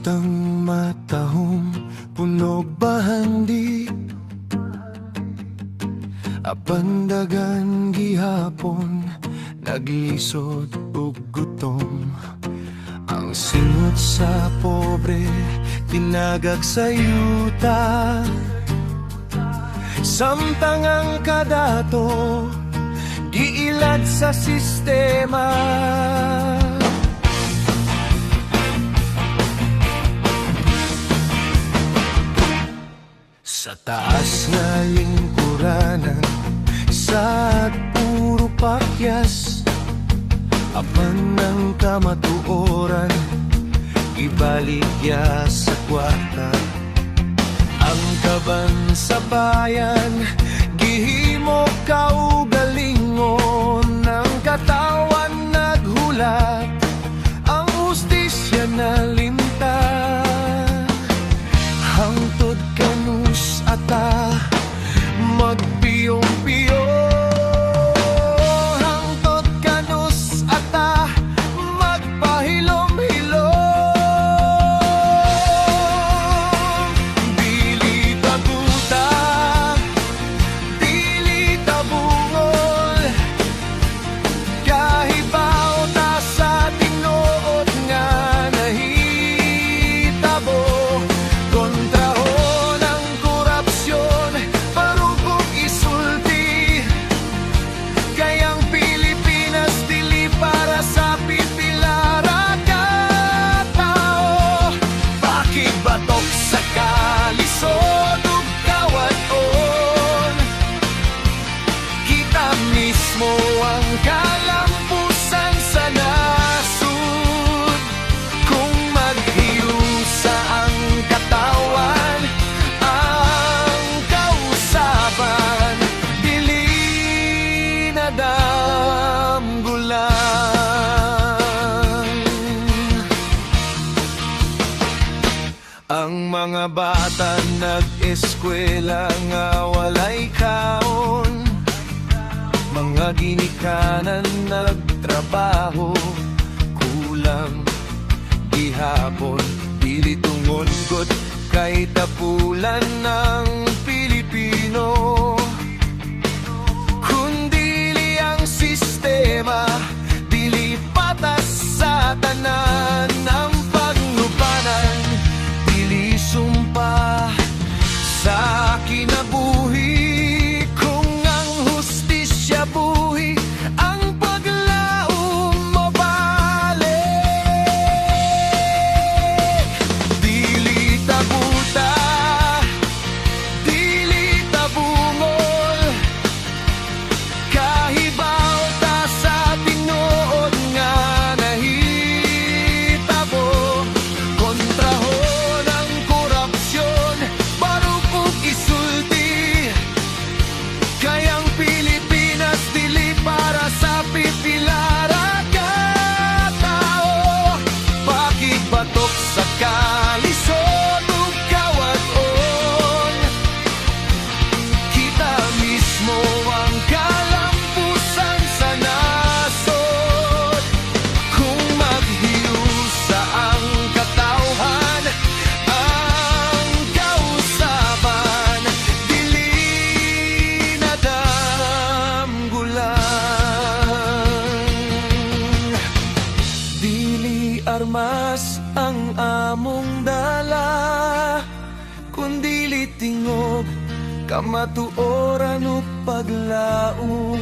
Utang matahom, punog bahandi, apandagan gihapon, naglisod ug gutom. Ang singot sa pobre, tinagag sa yuta, samtang ang kadato, giilad sa sistema. Sa taas nga lingkuranan, sa puro pakyas, apan ng kamatuoran, ibaligya sa kwarta. Ang kaban sa bayan, gihimo kaugalingon, ng katawan naghulat, ang hustisya na limta. Hangtod kanus ata, magpiyong-piyo. Hangtod kanus ata, magpahilom-hilom. Dili tabuta, dili tabungol, kahibaw ta sa tinuod nga nahitabo. Kontrahon ang korupsyon, parugong isulti, kayang Pilipinas dili para sa pipilara ka tao. Pakibatok sa kalisod ug kawaton, kita mismo ang kalampusan sa nasud. Kung maghiusa ang katawan, ang kausapan, dili na damgulan. Ang mga bata nag-eskwela nga walay kaon, mga ginikanan nagtrabaho, kulang gihapon, dili tungon gud kay tapulan ng Pilipino, kundili ang sistema, dili patas sa tanan. Ang pagnubanan, dili sumpa sa kinabuhi, kung ang hustisya buhi, ang paglaom mabalik. Dili tabuta, dili tabungol, kahibaw ta sa tinuod nga nahitabo. Kontrahon ang korupsyon, barukog isulti, kayang Pilipinas dili para sa pipilara ka tao. Pakibatok sa kalisod ug kawaton, kita mismo ang kalampusan sa nasod. Kung maghiusa ang katawhan, ang kausaban, dili na damgulan. Dili armas ang among dala, kundili tingog, kamatuoran ug paglaom.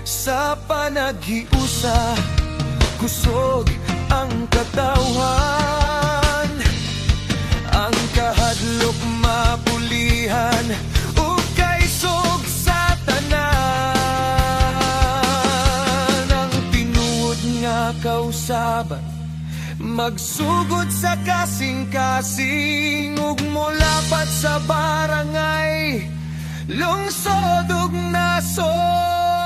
Sa panaghiusa, kusog ang katawhan, ang kahadlok mapulihan, ug kaisog sa tanan. Ang tinuod nga kausaban, magsugod sa kasing-kasing, ug mulapat sa barangay, lungsod ug nasod.